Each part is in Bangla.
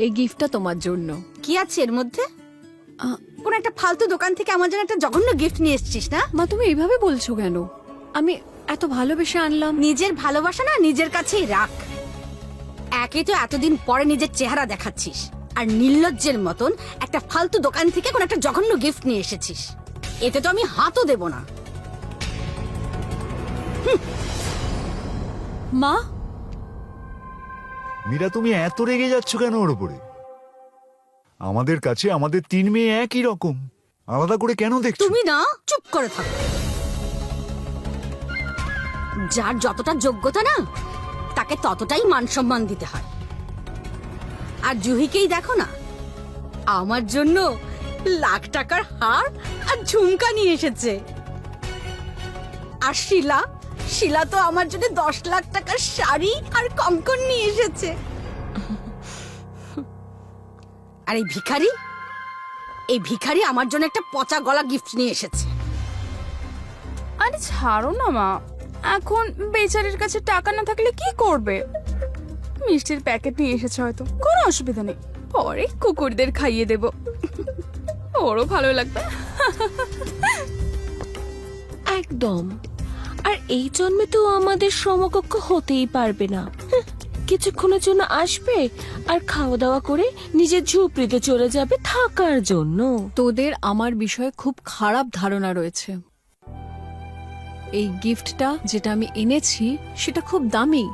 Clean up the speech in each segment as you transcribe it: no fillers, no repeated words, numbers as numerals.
এই গিফটটা তোমার জন্য। কি আছে এর মধ্যে? কোন একটা ফালতু দোকান থেকে আমার জন্য একটা জঘন্য গিফট নিয়ে এসেছিস না? মা তুমি এইভাবে বলছো কেন? আমি এত ভালোবেসে আনলাম। নিজের ভালোবাসা না নিজের কাছেই রাখ। একে তো এতদিন পরে নিজের চেহারা দেখাচ্ছিস, আর নির্লজ্জের মতন একটা ফালতু দোকান থেকে কোন একটা জঘন্য গিফট নিয়ে এসেছিস। এতে তো আমি হাতও দেব না। মা মীরা, তুমি এত রেগে যাচ্ছ কেন ওর উপরে? আমাদের কাছে আমাদের 3 মেয়ে একই রকম, আলাদা করে কেন দেখছো? তুমি না চুপ করে থাকো। যার যতটা যোগ্যতা না তাকে ততটাই মান সম্মান দিতে হয়। আর জুহিকেই দেখো না, আমার জন্য লাখ টাকার হার আর ঝুমকা নিয়ে এসেছে। আর শিলা তো আমার জন্য 10 লাখ টাকার শাড়ি আর কঙ্কন নিয়ে এসেছে। আর এই ভিখারি আমার জন্য একটা পচা গলা গিফট নিয়ে এসেছে। আরে ছাড়ো না মা, এখন বেচারির কাছে টাকা না থাকলে কি করবে? মিষ্টির প্যাকেট নিয়ে এসেছে, হয়তো কোনো অসুবিধা নেই, পরে কুকুরদের খাইয়ে দেব, ওরও ভালো লাগবে। একদম। আর এই জন্মে তো আমাদের সমকক্ষ হতেই পারবে না। কিছুক্ষণের জন্য আসবে আর খাওয়া দাওয়া করে নিজের ঝুপড়িতে চলে যাবে থাকার জন্য। তোদের আমার বিষয়ে খুব খারাপ ধারণা রয়েছে। এই গিফটটা যেটা আমি এনেছি সেটা খুব দামি।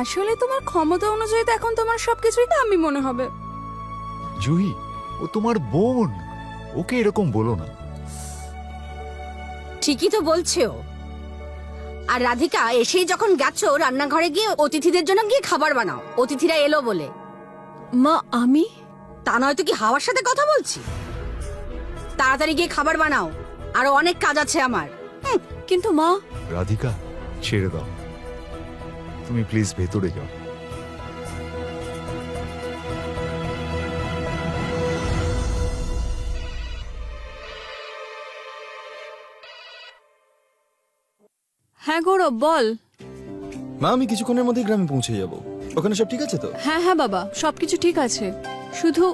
আসলে তোমার ক্ষমতা অনুযায়ী তো এখন তোমার সবকিছুই দামি মনে হবে। জুহি, ও তোমার বোন, ওকে এরকম বলো না। ঠিকই তো বলছে ও। আর রাধিকা এসেই যখন গেছো রান্নাঘরে গিয়ে অতিথিদের জন্য গিয়ে খাবার বানাও, অতিথিরা এলো বলে। মা আমি তা নয়তো কি হাওয়ার সাথে কথা বলছি? তাড়াতাড়ি গিয়ে খাবার বানাও, আরো অনেক কাজ আছে আমার। কিন্তু মা রাধিকা, ছেড়ে দাও, তুমি প্লিজ ভেতরে যাও। হ্যাঁ গৌরব বল। মা, আমি কিছুক্ষণের মধ্যেই গ্রামে পৌঁছে যাব। ওখানে সব ঠিক আছে তো? হ্যাঁ হ্যাঁ বাবা, সবকিছু ঠিক আছে। শুধু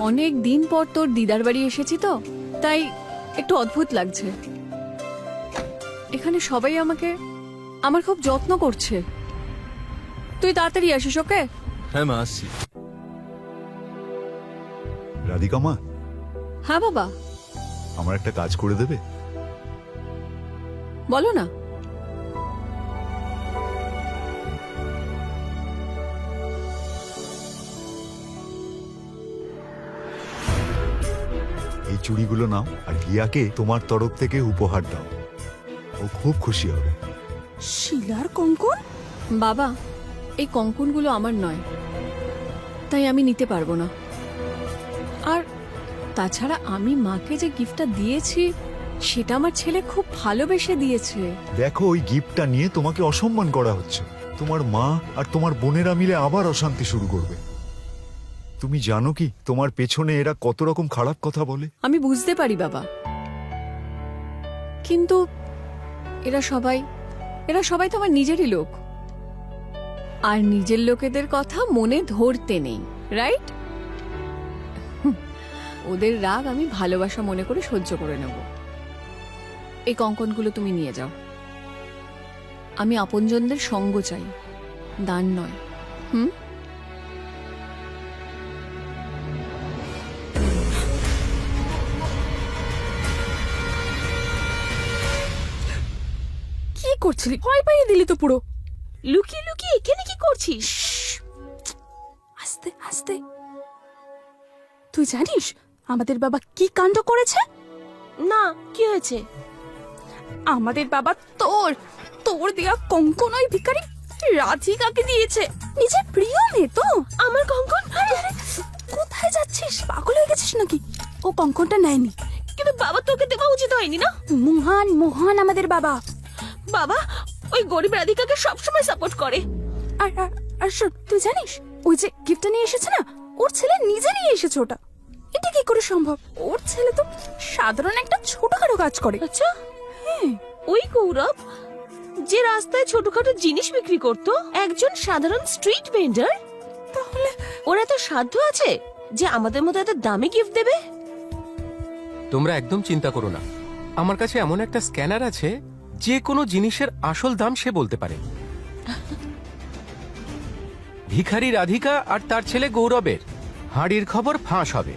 অনেক দিন পর তোর দিদার বাড়ি এসেছি তো, তাই একটু অদ্ভুত লাগছে। এখানে সবাই আমার খুব যত্ন করছে। তুই তাড়াতাড়ি আসিস, ওকে? হ্যাঁ মা, আসছি। রাধিকা মা, হ্যাঁ বাবা আমার একটা কাজ করে দেবে? বলো না। এই চুড়িগুলো নাও আর হিয়াকে তোমার তরফ থেকে উপহার দাও, ও খুব খুশি হবে। শিলার কঙ্কন? বাবা এই কঙ্কনগুলো আমার নয়, তাই আমি নিতে পারবো না। আর তাছাড়া আমি মাকে যে গিফটটা দিয়েছি সেটা আমার ছেলে খুব ভালোবেসে দিয়েছে। দেখো, ওই গিফটটা নিয়ে তোমাকে অসম্মান করা হচ্ছে। তোমার মা আর তোমার বোনেরা মিলে আবার অশান্তি শুরু করবে। তুমি জানো কি তোমার পেছনে এরা কত রকম খারাপ কথা বলে? আমি বুঝতে পারি বাবা, কিন্তু এরা সবাই তো আমার নিজেরই লোক, আর নিজের লোকেদের কথা মনে ধরতে নেই, রাইট? ওদের রাগ আমি ভালোবাসা মনে করে সহ্য করে নেব। এই কঙ্কনগুলো তুমি নিয়ে যাও। আমি আপনজনদের সঙ্গ চাই, দান নয়। কি করছিলি? ভয় পাইয়ে দিলি তো পুরো। লুকিয়ে লুকিয়ে এখানে কি করছিস? আস্তে আস্তে। তুই জানিস আমাদের বাবা কি কাণ্ড করেছে? না, কি হয়েছে? আমাদের বাবা তোর দেয়া কঙ্কন ওই ভিখারি রাধিকাকে দিয়েছে। নিজের প্রিয় মেয়ে তো। আমার কঙ্কন? আরে, কোথায় যাচ্ছিস? পাগল হয়ে গেছিস নাকি? ও কঙ্কনটা নেয়নি। কিন্তু বাবা, তোকে দেওয়া উচিত হয়নি না? মহান আমাদের বাবা। বাবা ওই গরিব রাধিকাকে সবসময় সাপোর্ট করে। আর আর শোন, তুই জানিস ওই যে গিফটটা নিয়ে এসেছে না, ওর ছেলে নিজে নিয়ে এসেছে ওটা। এটা কি করে সম্ভব? ওর ছেলে তো সাধারণ একটা ছোটখাটো কাজ করে। আচ্ছা, হ্যাঁ। ওই গৌরব যে রাস্তায় ছোটখাটো জিনিস বিক্রি করতো, একজন সাধারণ স্ট্রিট ভেন্ডার সাধ্য আছে যে আমাদের মতো এত দামি গিফট দেবে? তোমরা একদম চিন্তা করো না, আমার কাছে এমন একটা স্ক্যানার আছে যে কোনো জিনিসের আসল দাম সে বলতে পারে। ভিখারি রাধিকা আর তার ছেলে গৌরবের হাঁড়ির খবর ফাঁস হবে।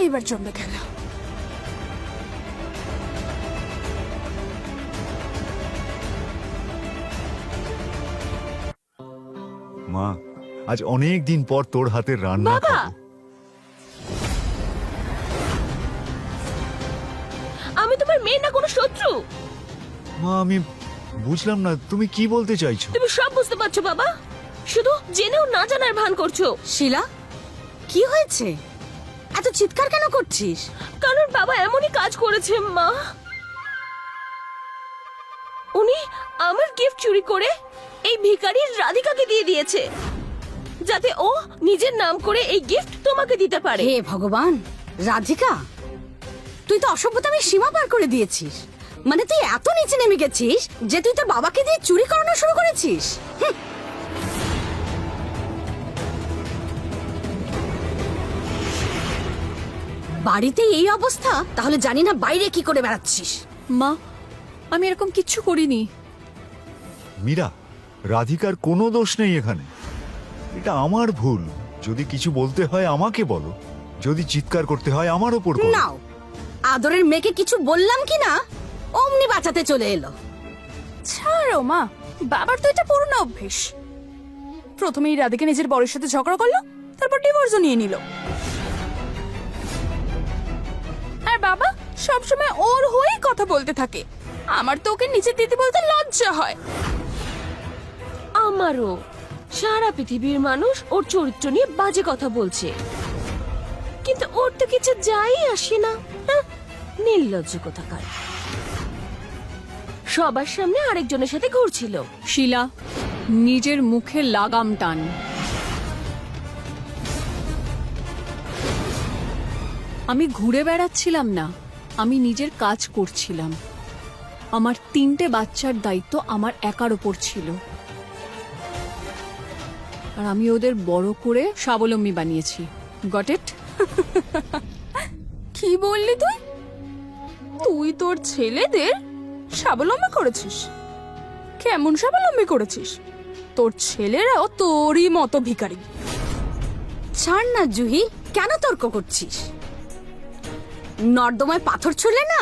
এবার জমবে খেলা। মা, আজ অনেক দিন পর তোর হাতের রান্না বাবা! খাবো। আমি তোমার মেয়ে না কোনো শত্রু। মা, আমি বুঝলাম না তুমি কি বলতে চাইছো। তুমি সব বুঝতে পারছো বাবা, শুধু জেনেও না জানার ভান করছো। শিলা, কি হয়েছে? এত চিৎকার কেন করছিস? কারণ বাবা এমনই কাজ করেছে মা। উনি আমার গিফট চুরি করে এই ভিখারি রাধিকাকে দিয়ে দিয়েছে, যাতে ও নিজের নাম করে এই গিফট তোমাকে দিতে পারে। হে ভগবান, রাধিকা, তুই তো অসভ্যতামি সীমা পার করে দিয়েছিস। মানে তুই এত নিচে নেমে গেছিস যে তুই তোর বাবাকে দিয়ে চুরি করানো শুরু করেছিস। হুঁ। বাড়িতে এই অবস্থা, তাহলে জানি না বাইরে কি করে বেড়াচ্ছিস। মা, আমি এরকম কিচ্ছু করিনি। মীরা, রাধিকার কোনো দোষ নেই এখানে। এটা আমার ভুল। যদি কিছু বলতে হয় আমাকে বলো, যদি চিৎকার করতে হয় আমার ওপর করো। নাও, আদরের মেয়েকে কিছু বললাম কি না, অমনি বাঁচাতে চলে এলো। ছাড়ো মা, বাবার তো এটা পুরনো অভ্যেস। প্রথমেই রাধিকা নিজের বরের সাথে ঝগড়া করলো, তারপর ডিভোর্সও নিয়ে নিল। আর বাবা সবসময় ওর হয়েই কথা বলতে থাকে। আমার তো ওকে নিচের দিদি বলতে লজ্জা হয়। আমারও। সারা পৃথিবীর মানুষ ওর চরিত্র নিয়ে বাজে কথা বলছে, কিন্তু ওর তো কিছু যাই আসে না। হ্যাঁ, নির্লজ্জ কোথাকার। সবার সামনে আরেকজনের সাথে ঘুরছিল। শিলা, নিজের মুখে লাগাম টান। আমি ঘুরে বেড়াচ্ছিলাম না, আমি নিজের কাজ করছিলাম। আমার 3টে বাচ্চার দায়িত্ব আমার একার ওপর ছিল, আর আমি ওদের বড় করে স্বাবলম্বী বানিয়েছি। Got it? কি বললি তুই? তুই তোর ছেলেদের স্বাবলম্বী করেছিস? কেমন স্বাবলম্বী করেছিস? তোর ছেলেরাও তোরই মতো ভিখারি। ছাড় না জুহি, কেন তর্ক করছিস? নর্দমায় পাথর ছুঁড়লে না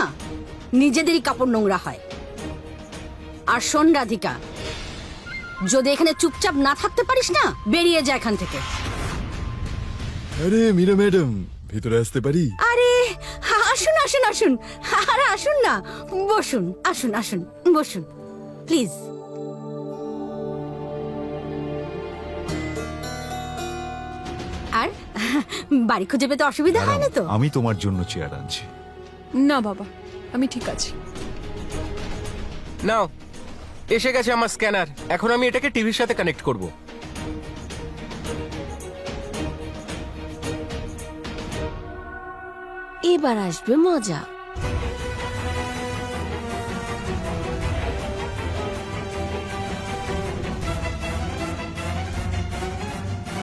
নিজেদেরই কাপড় নোংরা হয়। আর শোন রাধিকা, যদি এখানে চুপচাপ না থাকতে পারিস না, বেরিয়ে যা এখান থেকে। আরে মীরা ম্যাডাম, ভিতরে আসতে পারি? আরে আসুন আসুন আসুন, আরে আসুন না, বসুন, আসুন আসুন, বসুন প্লিজ। আর বাড়ি খুঁজে পেতে অসুবিধা হয় না তো? আমি তোমার জন্য চেয়ার আনছি। না বাবা, আমি ঠিক আছি। নাও, এসে গেছে আমার স্ক্যানার। এখন আমি এটাকে টিভির সাথে কানেক্ট করব। এবার আসবে মজা।